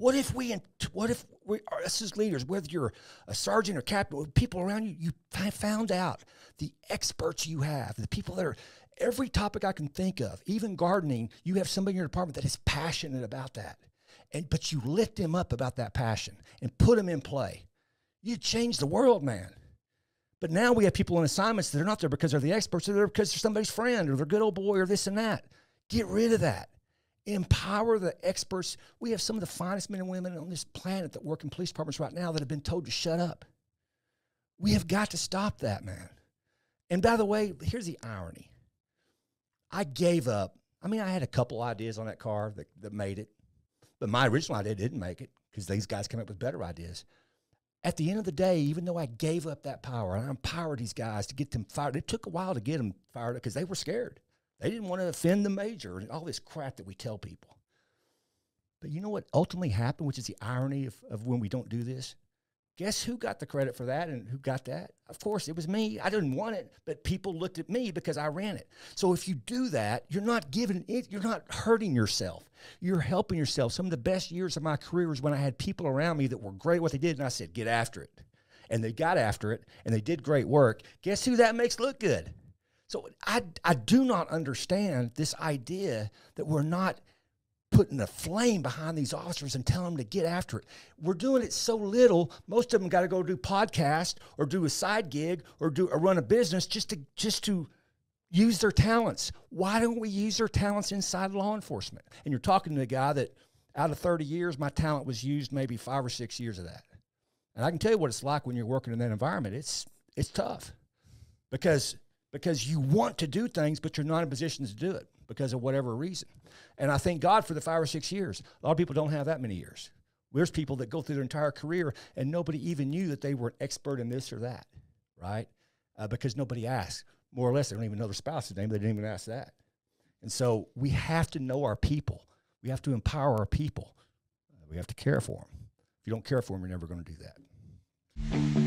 What if we us as leaders, whether you're a sergeant or captain, people around you, you found out the experts you have, the people that are, every topic I can think of, even gardening, you have somebody in your department that is passionate about that. But you lift them up about that passion and put them in play. You change the world, man. But now we have people on assignments that are not there because they're the experts, they're there because they're somebody's friend or their good old boy or this and that. Get rid of that. Empower the experts. We have some of the finest men and women on this planet that work in police departments right now that have been told to shut up. We have got to stop that, man. And by the way, here's the irony. I gave up. I mean, I had a couple ideas on that car that made it, but my original idea didn't make it because these guys came up with better ideas. At the end of the day, even though I gave up that power and I empowered these guys to get them fired, it took a while to get them fired because they were scared. They didn't want to offend the major and all this crap that we tell people. But you know what ultimately happened, which is the irony of when we don't do this? Guess who got the credit for that and who got that? Of course, it was me. I didn't want it, but people looked at me because I ran it. So if you do that, you're not giving it, you're not hurting yourself. You're helping yourself. Some of the best years of my career was when I had people around me that were great at what they did, and I said, get after it. And they got after it, and they did great work. Guess who that makes look good? So I do not understand this idea that we're not putting a flame behind these officers and telling them to get after it. We're doing it so little, most of them got to go do podcast or do a side gig or run a business just to use their talents. Why don't we use their talents inside law enforcement? And you're talking to a guy that out of 30 years, my talent was used maybe 5 or 6 years of that. And I can tell you what it's like when you're working in that environment. It's tough because you want to do things, but you're not in position to do it because of whatever reason. And I thank God for the 5 or 6 years. A lot of people don't have that many years. There's people that go through their entire career and nobody even knew that they were an expert in this or that, right? Because nobody asked. More or less, they don't even know their spouse's name. They didn't even ask that. And so we have to know our people. We have to empower our people. We have to care for them. If you don't care for them, you're never going to do that.